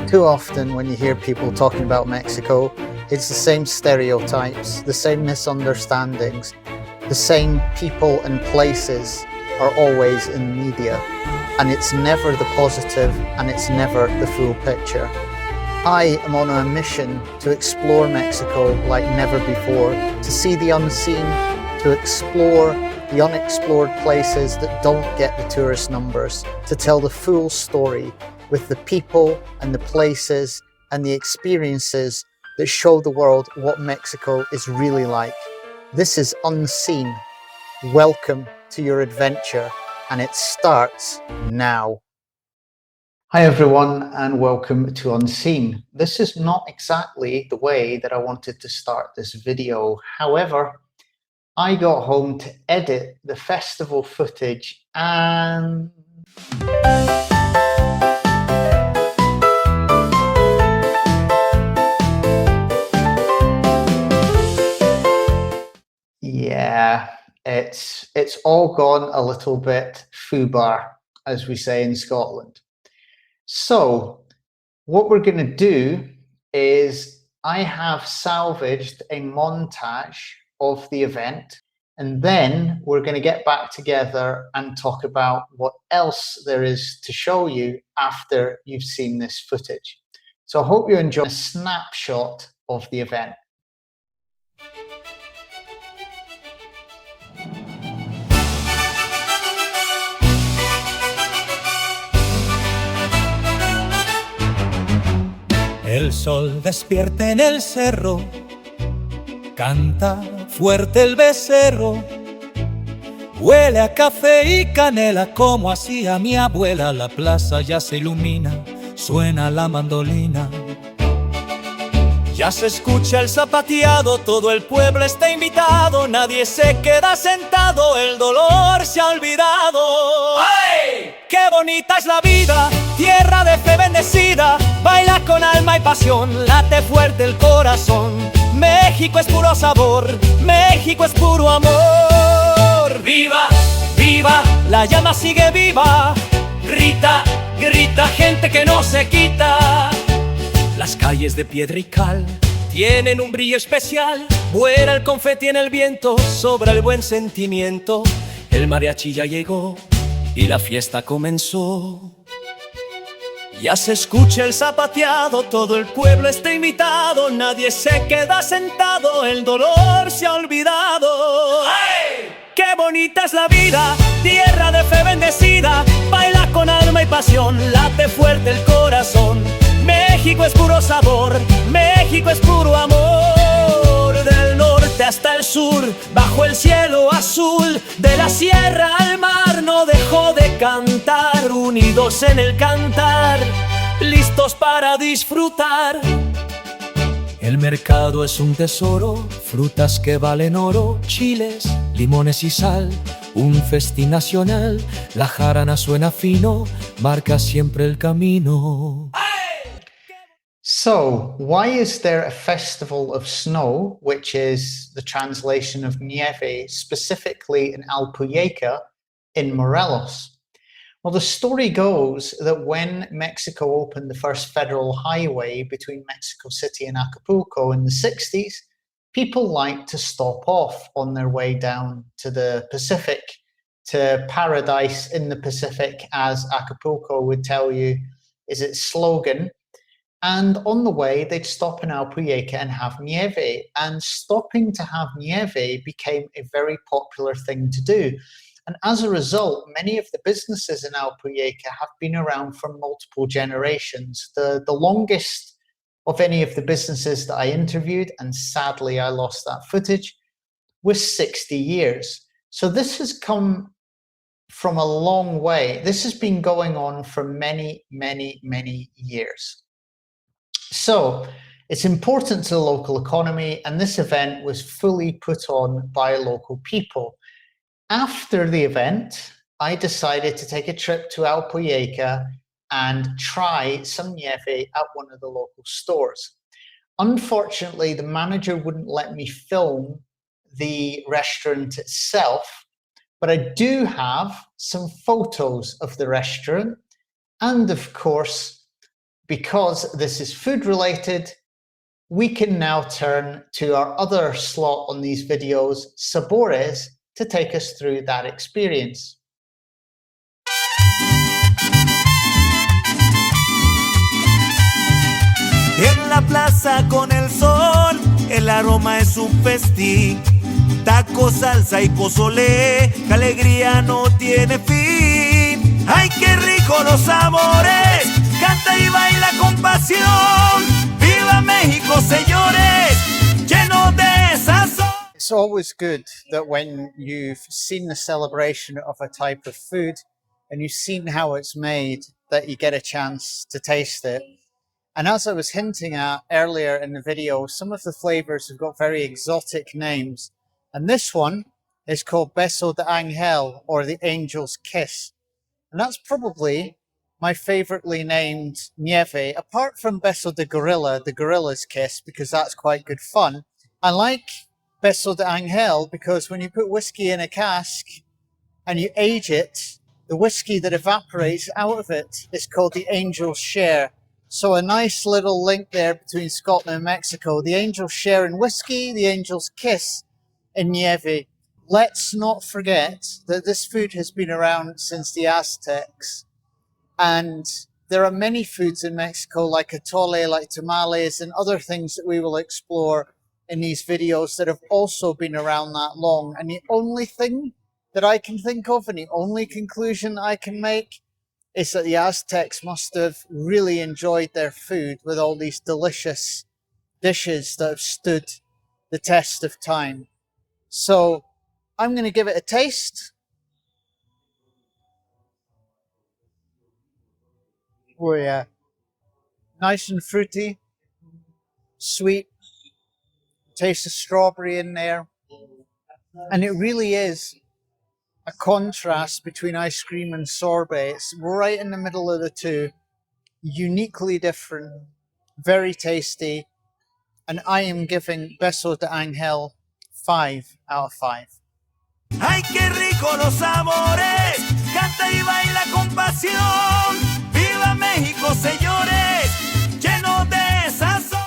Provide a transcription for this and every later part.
Too often when you hear people talking about Mexico, it's the same stereotypes, the same misunderstandings, the same people and places are always in the media, and it's never the positive and it's never the full picture. I am on a mission to explore Mexico like never before, to see the unseen, to explore the unexplored places that don't get the tourist numbers, to tell the full story with the people and the places and the experiences that show the world what Mexico is really like. This is Unseen. Welcome to your adventure, and it starts now. Hi everyone, and welcome to Unseen. This is not exactly the way that I wanted to start this video. However, I got home to edit the festival footage and yeah, it's all gone a little bit foobar, as we say in Scotland. So what we're going to do is I have salvaged a montage of the event, and then we're going to get back together and talk about what else there is to show you after you've seen this footage. So I hope you enjoy a snapshot of the event. El sol despierta en el cerro, canta fuerte el becerro, huele a café y canela como hacía mi abuela. La plaza ya se ilumina, suena la mandolina. Ya se escucha el zapateado, todo el pueblo está invitado, nadie se queda sentado, el dolor se ha olvidado. ¡Ay! ¡Qué bonita es la vida! Tierra de fe bendecida, baila con alma y pasión, late fuerte el corazón. México es puro sabor, México es puro amor. ¡Viva, viva! La llama sigue viva, grita, grita, gente que no se quita. Las calles de piedra y cal tienen un brillo especial, vuela el confeti en el viento, sobra el buen sentimiento. El mariachi ya llegó y la fiesta comenzó. Ya se escucha el zapateado, todo el pueblo está invitado, nadie se queda sentado, el dolor se ha olvidado. ¡Ay! ¡Qué bonita es la vida! Tierra de fe bendecida, baila con alma y pasión, late fuerte el corazón. México es puro sabor, México es puro amor. Del norte hasta el sur, bajo el cielo azul, de la sierra al mar no dejó de cantar, unidos en el cantar, listos para disfrutar. El mercado es un tesoro, frutas que valen oro, chiles, limones y sal, un festín nacional. La jarana suena fino, marca siempre el camino. So, why is there a festival of snow, which is the translation of Nieve, specifically in Alpuyeca in Morelos? Well, the story goes that when Mexico opened the first federal highway between Mexico City and Acapulco in the 60s, people liked to stop off on their way down to the Pacific, to paradise in the Pacific, as Acapulco would tell you is its slogan. And on the way, they'd stop in Alpuyeca and have nieve. And stopping to have nieve became a very popular thing to do. And as a result, many of the businesses in Alpuyeca have been around for multiple generations. The longest of any of the businesses that I interviewed, and sadly I lost that footage, was 60 years. So this has come from a long way. This has been going on for many, many, many years. So it's important to the local economy, and this event was fully put on by local people. After the event, I decided to take a trip to Alpuyeca and try some nieve at one of the local stores. Unfortunately, the manager wouldn't let me film the restaurant itself, but I do have some photos of the restaurant and, of course, because this is food related, we can now turn to our other slot on these videos, Sabores, to take us through that experience. En la plaza con el sol, el aroma es un festín. Taco, salsa y pozole, que alegría no tiene fin. ¡Ay, qué rico los sabores! Canta y baila con pasión. ¡Viva México, señores! Lleno de sazón. It's always good that when you've seen the celebration of a type of food and you've seen how it's made, that you get a chance to taste it. And as I was hinting at earlier in the video, some of the flavors have got very exotic names. And this one is called Beso de Ángel, or the Angel's Kiss. And that's probably my favoritely named Nieve, apart from Beso de Gorilla, the Gorilla's Kiss, because that's quite good fun. I like Beso de Ángel because when you put whiskey in a cask and you age it, the whiskey that evaporates out of it is called the Angel's Share. So a nice little link there between Scotland and Mexico. The angels share in whiskey, the angels kiss in Nieve. Let's not forget that this food has been around since the Aztecs. And there are many foods in Mexico like atole, like tamales, and other things that we will explore in these videos that have also been around that long. And the only thing that I can think of, and the only conclusion I can make, is that the Aztecs must have really enjoyed their food with all these delicious dishes that have stood the test of time. So I'm going to give it a taste. Oh yeah, nice and fruity, sweet, taste of strawberry in there. And it really is a contrast between ice cream and sorbet. It's right in the middle of the two, uniquely different, very tasty, and I am giving Beso de Ángel 5 out of 5. ¡Ay, qué rico los sabores! Canta y baila con pasión. ¡Viva México, señores! Lleno de sazón.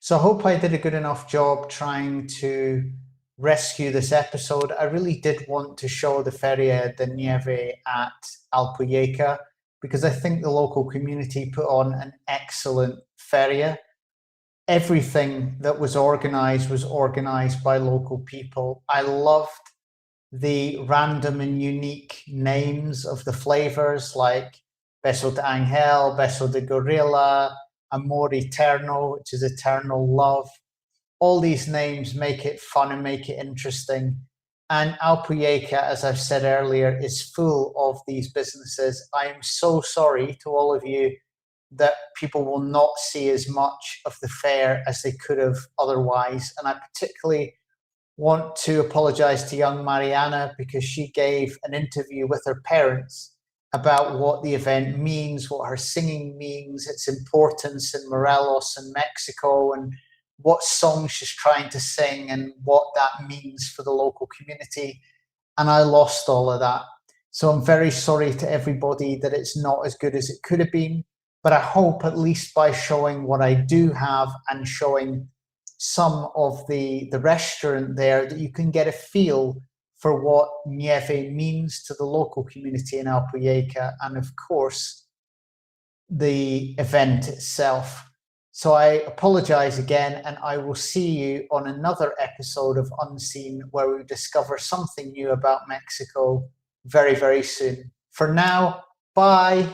So I hope I did a good enough job trying to rescue this episode. I really did want to show the Feria de Nieve at Alpuyeca because I think the local community put on an excellent feria. Everything that was organized by local people. I loved the random and unique names of the flavors like Beso de Ángel, Beso de Gorilla, Amor Eterno, which is eternal love. All these names make it fun and make it interesting. And Alpuyeca, as I've said earlier, is full of these businesses. I am so sorry to all of you that people will not see as much of the fair as they could have otherwise. And I particularly want to apologize to young Mariana because she gave an interview with her parents about what the event means, what her singing means, its importance in Morelos and Mexico, and what song she's trying to sing and what that means for the local community. And I lost all of that. So I'm very sorry to everybody that it's not as good as it could have been. But I hope at least by showing what I do have and showing some of the restaurant there that you can get a feel for what Nieve means to the local community in Alpuyeca and of course the event itself. So I apologize again, and I will see you on another episode of Unseen where we discover something new about Mexico very, very soon. For now, bye.